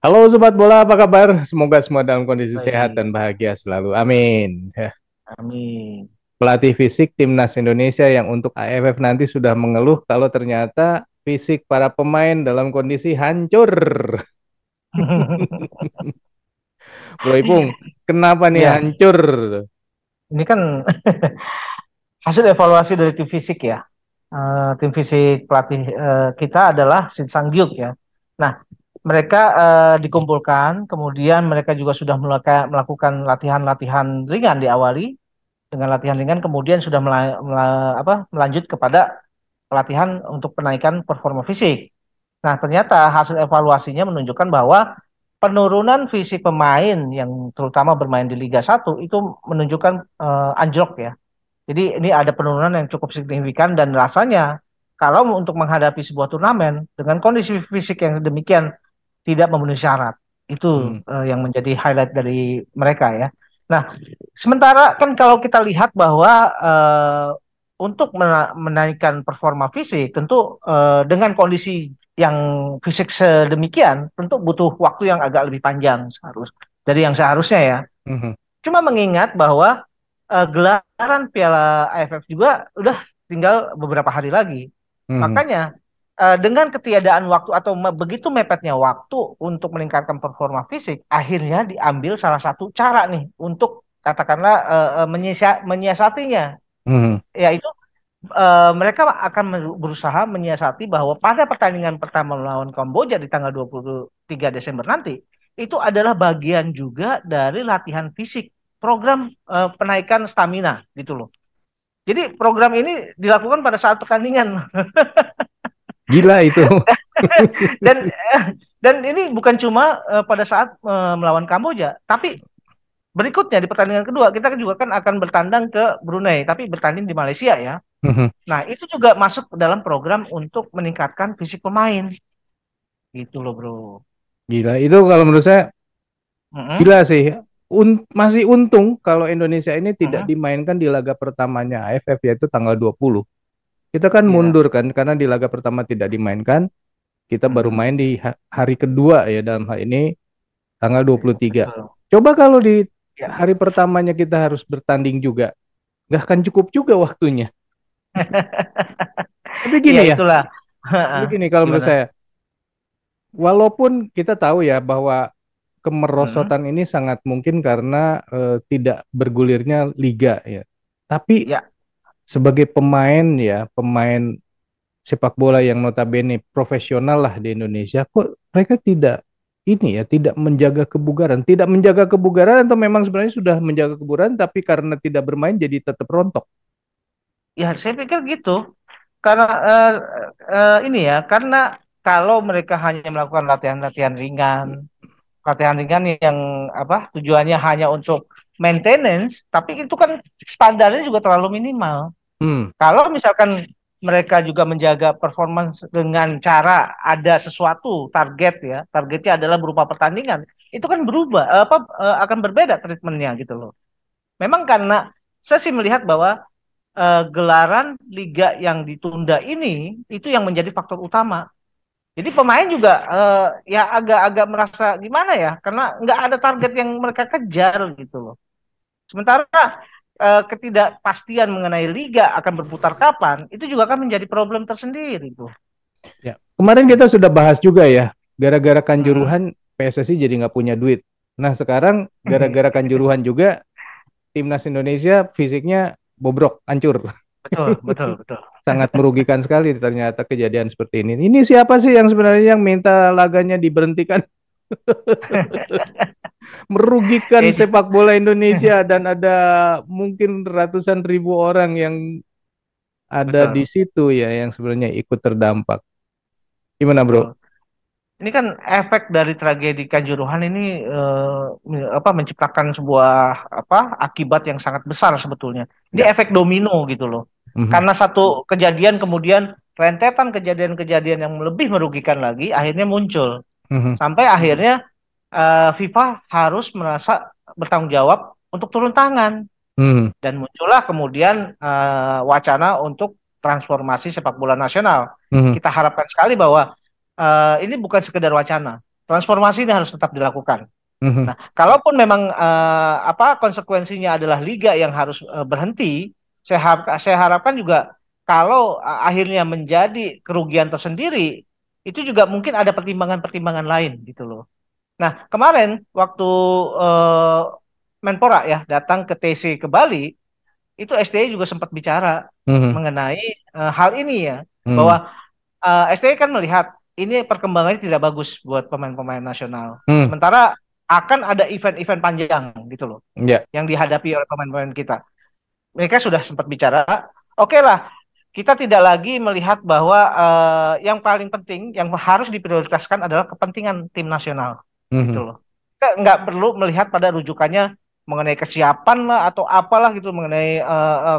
Halo Sobat Bola, apa kabar? Semoga semua dalam kondisi sehat Baik, dan bahagia selalu. Amin. Ya. amin. Pelatih fisik Timnas Indonesia yang untuk AFF nanti sudah mengeluh kalau ternyata fisik para pemain dalam kondisi hancur. Bro Ipung, kenapa nih Ya, hancur? ini kan hasil evaluasi dari tim fisik ya. Tim fisik pelatih kita adalah Shin Sang-gyuk ya. Nah, mereka dikumpulkan, kemudian mereka juga sudah melakukan latihan-latihan ringan diawali dengan latihan ringan, kemudian sudah melanjut kepada pelatihan untuk penaikan performa fisik. Nah, ternyata hasil evaluasinya menunjukkan bahwa penurunan fisik pemain yang terutama bermain di Liga 1 itu menunjukkan anjlok ya. Jadi ini ada penurunan yang cukup signifikan dan rasanya kalau untuk menghadapi sebuah turnamen dengan kondisi fisik yang demikian tidak memenuhi syarat. Itu Hmm, yang menjadi highlight dari mereka ya. Nah, sementara kan kalau kita lihat bahwa untuk menaikkan performa fisik tentu dengan kondisi yang fisik sedemikian tentu butuh waktu yang agak lebih panjang dari yang seharusnya ya. mhm, Cuma mengingat bahwa gelaran Piala AFF juga udah tinggal beberapa hari lagi. mhm. Makanya dengan ketiadaan waktu atau begitu mepetnya waktu untuk meningkatkan performa fisik, akhirnya diambil salah satu cara nih untuk katakanlah menyiasatinya, Mhm. yaitu mereka akan berusaha menyiasati bahwa pada pertandingan pertama melawan Kamboja di tanggal 23 Desember nanti, itu adalah bagian juga dari latihan fisik, program penaikan stamina gitu loh. Jadi program ini dilakukan pada saat pertandingan Gila itu. dan dan ini bukan cuma pada saat melawan Kamboja, tapi berikutnya di pertandingan kedua kita juga kan akan bertandang ke Brunei, tapi bertanding di Malaysia ya. Mhm. Nah, itu juga masuk dalam program untuk meningkatkan fisik pemain. Gitu loh, Bro. Gila itu kalau menurut saya Mm-mm, gila sih. Masih untung kalau Indonesia ini tidak mm-mm. dimainkan di laga pertamanya AFF yaitu tanggal 20. Kita kan Iya. mundur kan karena di laga pertama tidak dimainkan, kita baru Mm-mm. main di hari kedua ya dalam hal ini tanggal 23. Betul. Coba kalau di Ya. hari pertamanya kita harus bertanding juga, nggak akan cukup juga waktunya. Tapi Iya, gini ya, itulah. tapi gini kalau menurut Gimana? saya, walaupun kita tahu ya bahwa Mm-mm. kemerosotan ini sangat mungkin karena tidak bergulirnya liga ya. Tapi Ya. sebagai pemain ya, pemain sepak bola yang notabene profesional lah di Indonesia, kok mereka tidak ini ya, tidak menjaga kebugaran, tidak menjaga kebugaran atau memang sebenarnya sudah menjaga kebugaran tapi karena tidak bermain jadi tetap rontok. Ya, saya pikir gitu. Karena ini ya, karena kalau mereka hanya melakukan latihan-latihan ringan, latihan ringan yang apa tujuannya hanya untuk maintenance, tapi itu kan standarnya juga terlalu minimal. Hmm, Kalau misalkan mereka juga menjaga performance dengan cara ada sesuatu target ya, targetnya adalah berupa pertandingan, itu kan berubah akan berbeda treatmentnya gitu loh. Memang karena saya sih melihat bahwa gelaran liga yang ditunda ini itu yang menjadi faktor utama. Jadi pemain juga ya agak-agak merasa gimana ya, karena nggak ada target yang mereka kejar gitu loh. Sementara ketidakpastian mengenai liga akan berputar kapan, itu juga akan menjadi problem tersendiri tuh. ya. Kemarin kita sudah bahas juga ya, gara-gara Mm-mm. Kanjuruhan PSSI jadi nggak punya duit. Nah sekarang gara-gara Kanjuruhan juga timnas Indonesia fisiknya bobrok, hancur. Betul, betul, betul. Sangat merugikan sekali ternyata kejadian seperti ini. Ini siapa sih yang sebenarnya yang minta laganya diberhentikan? Merugikan Eh, sepak bola Indonesia dan ada mungkin ratusan ribu orang yang ada di betul, situ ya yang sebenarnya ikut terdampak. Gimana, betul. Bro? Ini kan efek dari tragedi Kanjuruhan ini apa menciptakan sebuah apa akibat yang sangat besar sebetulnya. Ini Ya. efek domino gitu loh. Mhm, Karena satu kejadian kemudian rentetan kejadian-kejadian yang lebih merugikan lagi akhirnya muncul. mhm, Sampai akhirnya FIFA harus merasa bertanggung jawab untuk turun tangan mhm, dan muncullah kemudian wacana untuk transformasi sepak bola nasional. mhm, Kita harapkan sekali bahwa ini bukan sekedar wacana. transformasi ini harus tetap dilakukan. Mhm. Nah, kalaupun memang konsekuensinya adalah liga yang harus berhenti, saya harapkan juga kalau akhirnya menjadi kerugian tersendiri, itu juga mungkin ada pertimbangan-pertimbangan lain gitu loh. Nah, kemarin waktu eh, Menpora ya datang ke TC ke Bali, itu STY juga sempat bicara Mhm. mengenai hal ini ya, bahwa Mhm. STY kan melihat ini perkembangannya tidak bagus buat pemain-pemain nasional. Mhm. Sementara akan ada event-event panjang gitu loh Ya. yang dihadapi oleh pemain-pemain kita. Mereka sudah sempat bicara, oke lah, kita tidak lagi melihat bahwa yang paling penting, yang harus diprioritaskan adalah kepentingan tim nasional, gitu Mhm. loh. Kita nggak perlu melihat pada rujukannya mengenai kesiapan lah atau apalah gitu, mengenai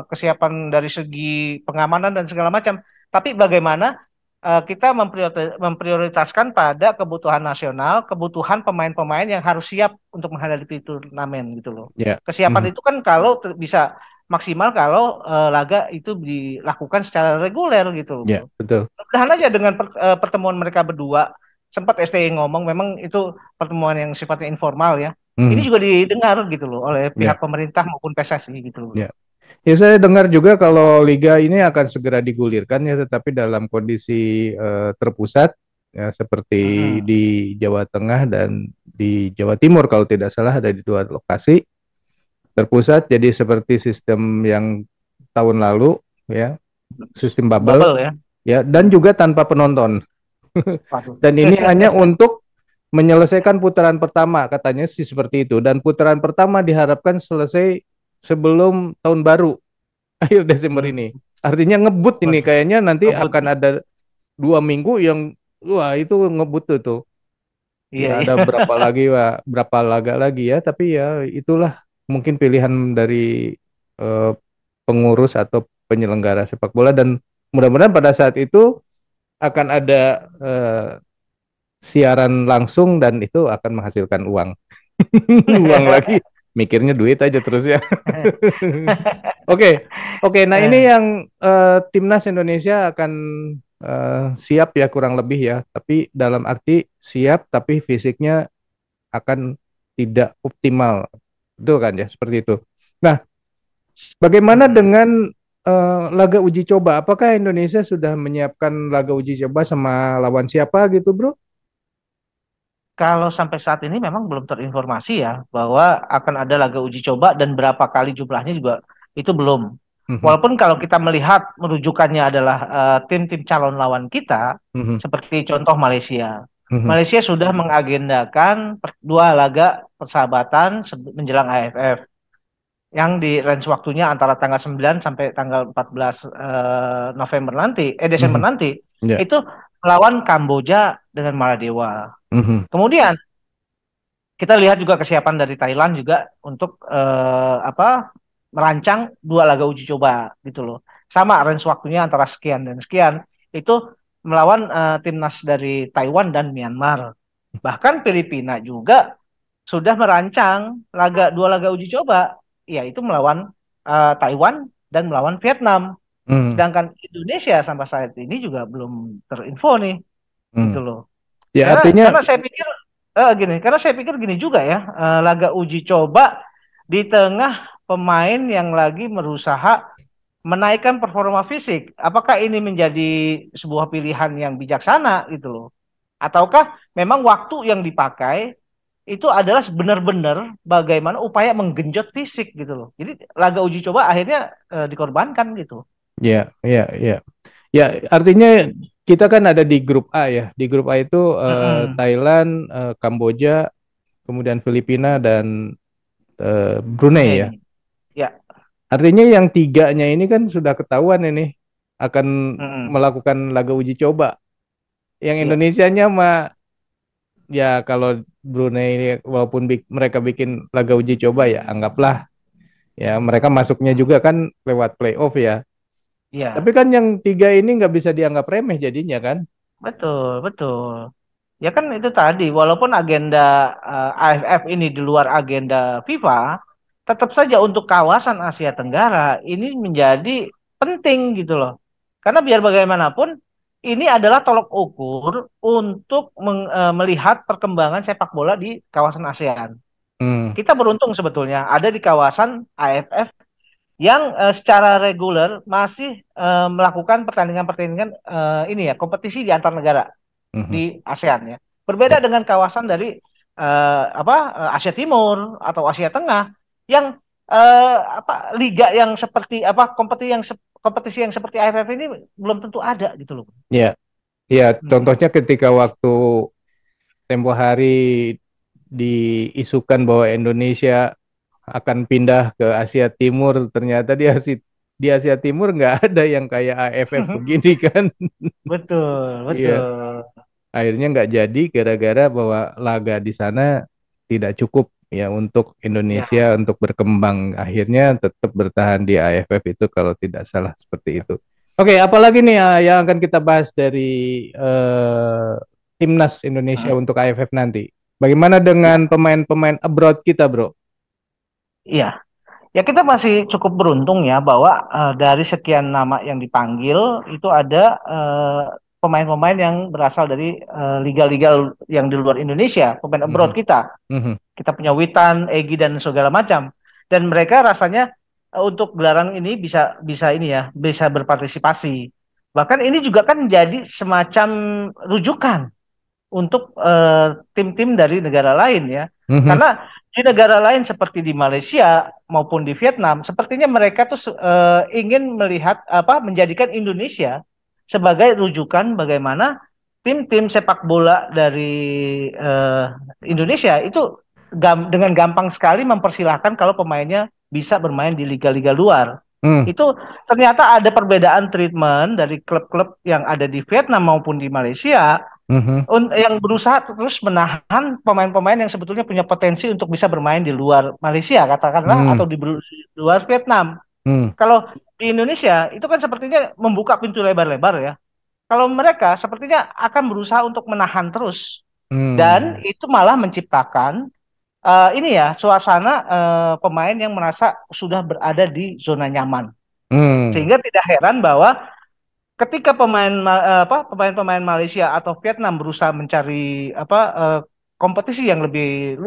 kesiapan dari segi pengamanan dan segala macam. Tapi bagaimana kita memprioritaskan pada kebutuhan nasional, kebutuhan pemain-pemain yang harus siap untuk menghadapi turnamen gitu loh. Ya. Kesiapan Mhm. itu kan kalau bisa maksimal kalau laga itu dilakukan secara reguler gitu loh bro. Ya, betul. Mudah-mudahan aja dengan pertemuan mereka berdua, sempat STY ngomong memang itu pertemuan yang sifatnya informal ya. Ini Mhm. juga didengar gitu loh oleh pihak Ya. pemerintah maupun PSSI gitu loh bro. Ya. Ya, saya dengar juga kalau liga ini akan segera digulirkan ya, tetapi dalam kondisi terpusat ya, seperti Mm-mm. di Jawa Tengah dan di Jawa Timur kalau tidak salah ada di dua lokasi. Terpusat jadi seperti sistem yang tahun lalu ya, sistem bubble Bubble ya. ya, dan Hmm. juga tanpa penonton. Waduh. Dan ini hanya untuk menyelesaikan putaran pertama, katanya sih seperti itu. Dan putaran pertama diharapkan selesai sebelum tahun baru, akhir Desember Hmm. ini. Artinya ngebut ini, Waduh. kayaknya nanti Ngebut. akan ada 2 minggu yang, wah itu ngebut tuh. Iya, Ya iya. ada berapa lagi, wah, berapa laga lagi ya. Tapi ya itulah mungkin pilihan dari eh, pengurus atau penyelenggara sepak bola, dan mudah-mudahan pada saat itu akan ada siaran langsung dan itu akan menghasilkan uang. Uang lagi, mikirnya duit aja terus ya. Oke, oke. Nah ini Eh, yang timnas Indonesia akan siap ya kurang lebih ya. Tapi dalam arti siap, tapi fisiknya akan tidak optimal. Betul kan ya, seperti itu. Nah, bagaimana mm-mm. dengan laga uji coba? Apakah Indonesia sudah menyiapkan laga uji coba sama lawan siapa gitu, Bro? Kalau sampai saat ini memang belum terinformasi ya bahwa akan ada laga uji coba dan berapa kali jumlahnya juga itu belum. Mhm. Walaupun kalau kita melihat merujukannya adalah tim-tim calon lawan kita, Mhm. seperti contoh Malaysia. Mhm. Malaysia sudah mengagendakan dua laga persahabatan menjelang AFF yang di range waktunya antara tanggal 9 sampai tanggal 14 November nanti, Desember Mhm. nanti, Ya. itu melawan Kamboja dengan Maladewa. Mhm. Kemudian kita lihat juga kesiapan dari Thailand juga untuk merancang dua laga uji coba gitu loh. Sama range waktunya antara sekian dan sekian. Itu melawan timnas dari Taiwan dan Myanmar. Bahkan Filipina juga sudah merancang dua laga uji coba, yaitu melawan Taiwan dan melawan Vietnam. Mhm. Sedangkan Indonesia sampai saat ini juga belum terinfo nih, gitu Mhm. loh. Ya Karena artinya, karena saya pikir karena saya pikir gini juga ya, laga uji coba di tengah pemain yang lagi berusaha menaikkan performa fisik. Apakah ini menjadi sebuah pilihan yang bijaksana gitu loh? Ataukah memang waktu yang dipakai itu adalah benar-benar bagaimana upaya menggenjot fisik gitu loh. Jadi laga uji coba akhirnya dikorbankan gitu. ya, ya, ya, ya artinya kita kan ada di grup A ya. Di grup A itu Mm-mm. Thailand, Kamboja, kemudian Filipina dan Brunei ya. Brunei. Ya. Artinya yang tiganya ini kan sudah ketahuan ini akan Mm-mm. melakukan laga uji coba. Yang Ya. Indonesianya mah ya kalau Brunei ini walaupun mereka bikin laga uji coba ya anggaplah ya mereka masuknya juga kan lewat playoff ya. Tapi Ya. kan yang tiga ini nggak bisa dianggap remeh jadinya kan. Betul, betul. Ya kan itu tadi, walaupun agenda AFF ini di luar agenda FIFA, tetap saja untuk kawasan Asia Tenggara ini menjadi penting gitu loh. Karena biar bagaimanapun ini adalah tolok ukur untuk melihat perkembangan sepak bola di kawasan ASEAN. Hmm. Kita beruntung sebetulnya ada di kawasan AFF yang secara reguler masih melakukan pertandingan-pertandingan ini ya kompetisi di antar negara Mhm. di ASEAN ya. Berbeda Ya. dengan kawasan dari Asia Timur atau Asia Tengah yang liga yang seperti kompetisi yang seperti AFF ini belum tentu ada gitu loh. Ya, ya, Hmm. contohnya ketika waktu tempo hari diisukan bahwa Indonesia akan pindah ke Asia Timur, ternyata di Asia Timur nggak ada yang kayak AFF begini kan. Betul, Iya, betul. akhirnya nggak jadi gara-gara bahwa laga di sana tidak cukup ya untuk Indonesia Ya. untuk berkembang. Akhirnya tetap bertahan di AFF itu kalau tidak salah seperti itu. Oke, apalagi nih yang akan kita bahas dari eh, timnas Indonesia Hmm. untuk AFF nanti? Bagaimana dengan pemain-pemain abroad kita, bro? Iya. Ya kita masih cukup beruntung ya bahwa dari sekian nama yang dipanggil itu ada pemain-pemain yang berasal dari liga-liga yang di luar Indonesia, pemain abroad Mhm, kita. mhm, Kita punya Witan, Egy dan segala macam. Dan mereka rasanya untuk gelaran ini bisa bisa ini ya, bisa berpartisipasi. Bahkan ini juga kan jadi semacam rujukan untuk tim-tim dari negara lain ya. mhm, Karena di negara lain seperti di Malaysia maupun di Vietnam, sepertinya mereka tuh ingin melihat apa menjadikan Indonesia sebagai rujukan bagaimana tim-tim sepak bola dari eh, Indonesia itu dengan gampang sekali mempersilahkan kalau pemainnya bisa bermain di liga-liga luar. mhm, Itu ternyata ada perbedaan treatment dari klub-klub yang ada di Vietnam maupun di Malaysia mhm, yang berusaha terus menahan pemain-pemain yang sebetulnya punya potensi untuk bisa bermain di luar Malaysia katakanlah mhm, atau di luar Vietnam. mhm, Kalau di Indonesia itu kan sepertinya membuka pintu lebar-lebar ya. Kalau mereka sepertinya akan berusaha untuk menahan terus dan mhm, itu malah menciptakan ini ya suasana pemain yang merasa sudah berada di zona nyaman. mhm, Sehingga tidak heran bahwa ketika pemain-pemain Malaysia atau Vietnam berusaha mencari kompetisi yang lebih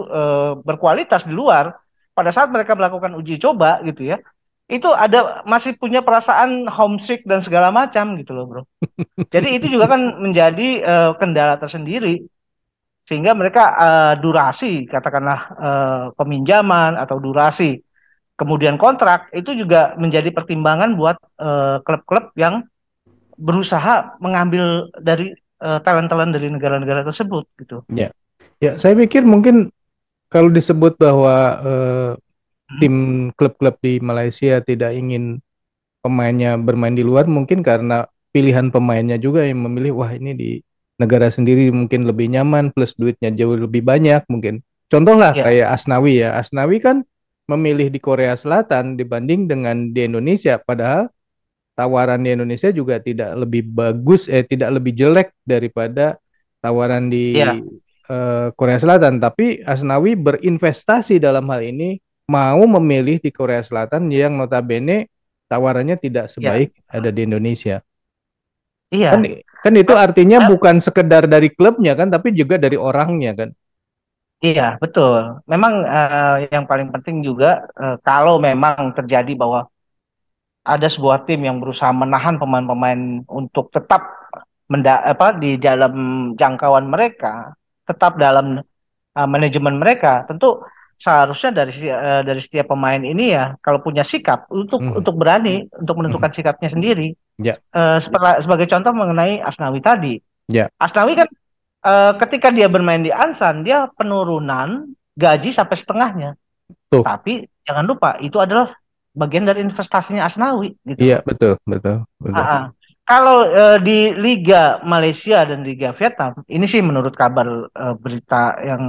berkualitas di luar pada saat mereka melakukan uji coba gitu ya itu ada masih punya perasaan homesick dan segala macam gitu loh bro jadi itu juga kan menjadi kendala tersendiri sehingga mereka durasi katakanlah peminjaman atau durasi kemudian kontrak itu juga menjadi pertimbangan buat klub-klub yang berusaha mengambil dari talent-talent dari negara-negara tersebut gitu. ya, ya. Saya pikir mungkin kalau disebut bahwa Hmm. tim klub-klub di Malaysia tidak ingin pemainnya bermain di luar, mungkin karena pilihan pemainnya juga yang memilih, wah ini di negara sendiri mungkin lebih nyaman, plus duitnya jauh lebih banyak mungkin. Contoh lah Ya, kayak Asnawi ya, Asnawi kan memilih di Korea Selatan dibanding dengan di Indonesia, padahal tawaran di Indonesia juga tidak lebih bagus, tidak lebih jelek daripada tawaran di ya, Korea Selatan. Tapi Asnawi berinvestasi dalam hal ini, mau memilih di Korea Selatan yang notabene tawarannya tidak ya, sebaik ada di Indonesia. Kan iya, kan itu Ka- artinya bukan sekedar dari klubnya kan, tapi juga dari orangnya kan. iya betul. Memang yang paling penting juga kalau memang terjadi bahwa ada sebuah tim yang berusaha menahan pemain-pemain untuk tetap di dalam jangkauan mereka, tetap dalam manajemen mereka, tentu seharusnya dari setiap pemain ini ya kalau punya sikap Mhm, untuk berani untuk mhm. menentukan sikapnya sendiri. Ya, Sebagai contoh mengenai Asnawi tadi. ya, Asnawi kan ketika dia bermain di Ansan, dia penurunan gaji sampai setengahnya. tuh. Tapi jangan lupa itu adalah bagian dari investasinya Asnawi gitu Iya, loh. betul, betul, Ah, betul. ah. Kalau di Liga Malaysia dan Liga Vietnam, ini sih menurut kabar berita yang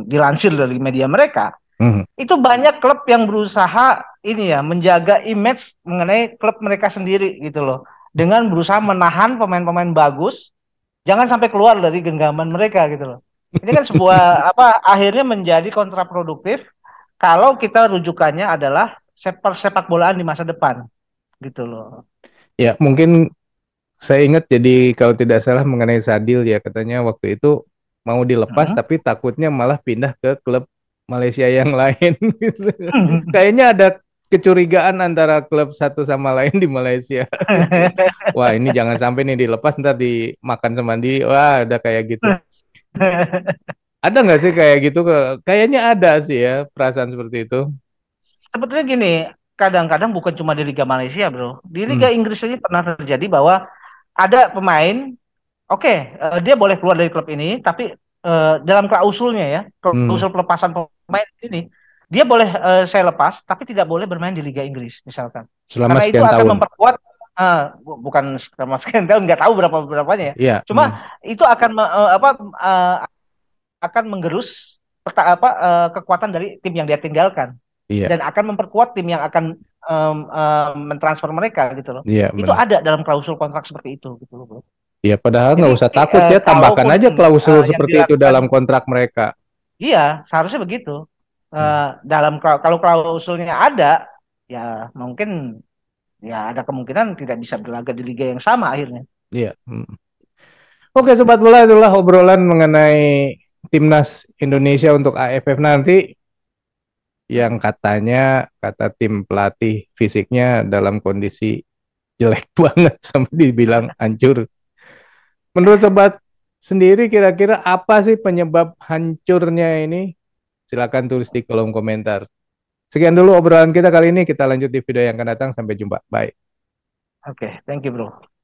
dilansir dari media mereka, Mhm, itu banyak klub yang berusaha ini ya menjaga image mengenai klub mereka sendiri gitu loh, dengan berusaha menahan pemain-pemain bagus jangan sampai keluar dari genggaman mereka gitu loh. Ini kan sebuah akhirnya menjadi kontraproduktif kalau kita rujukannya adalah sepak bolaan di masa depan gitu loh. Ya, mungkin saya ingat jadi kalau tidak salah mengenai Sadil ya, katanya waktu itu mau dilepas Hmm. tapi takutnya malah pindah ke klub Malaysia yang lain gitu. Kayaknya ada kecurigaan antara klub satu sama lain di Malaysia. Wah, ini jangan sampai nih dilepas ntar dimakan sama dia. Wah, udah kayak gitu. Ada nggak sih kayak gitu? Kayaknya ada sih ya perasaan seperti itu. Sebetulnya gini, kadang-kadang bukan cuma di Liga Malaysia, bro. Di Hmm, Liga Inggris aja pernah terjadi bahwa ada pemain, oke, dia boleh keluar dari klub ini, tapi dalam klausulnya ya, hmm. klausul pelepasan pemain ini, dia boleh saya lepas, tapi tidak boleh bermain di Liga Inggris, misalkan. Selama Karena itu sekian akan tahun. memperkuat, bukan sama sekian tahun, nggak tahu berapa berapanya ya. Iya, Cuma itu akan akan menggerus kekuatan dari tim yang dia tinggalkan iya, dan akan memperkuat tim yang akan mentransfer mereka gitu loh. iya Itu benar. ada dalam klausul kontrak seperti itu gitu loh, bro. Iya, padahal Jadi nggak usah takut ya, tambahkan kalaupun aja klausul yang seperti itu dilakukan, dalam kontrak mereka. iya seharusnya begitu. Hmm, Dalam kalau klausulnya ada, ya mungkin ya ada kemungkinan tidak bisa berlaga di liga yang sama akhirnya. iya. Oke, Sobat Bola, itulah obrolan mengenai timnas Indonesia untuk AFF nanti yang katanya kata tim pelatih fisiknya dalam kondisi jelek banget sampai dibilang hancur. Menurut Sobat sendiri kira-kira apa sih penyebab hancurnya ini? Silakan tulis di kolom komentar. Sekian dulu obrolan kita kali ini. Kita lanjut di video yang akan datang. Sampai jumpa. Bye. Oke, thank you bro.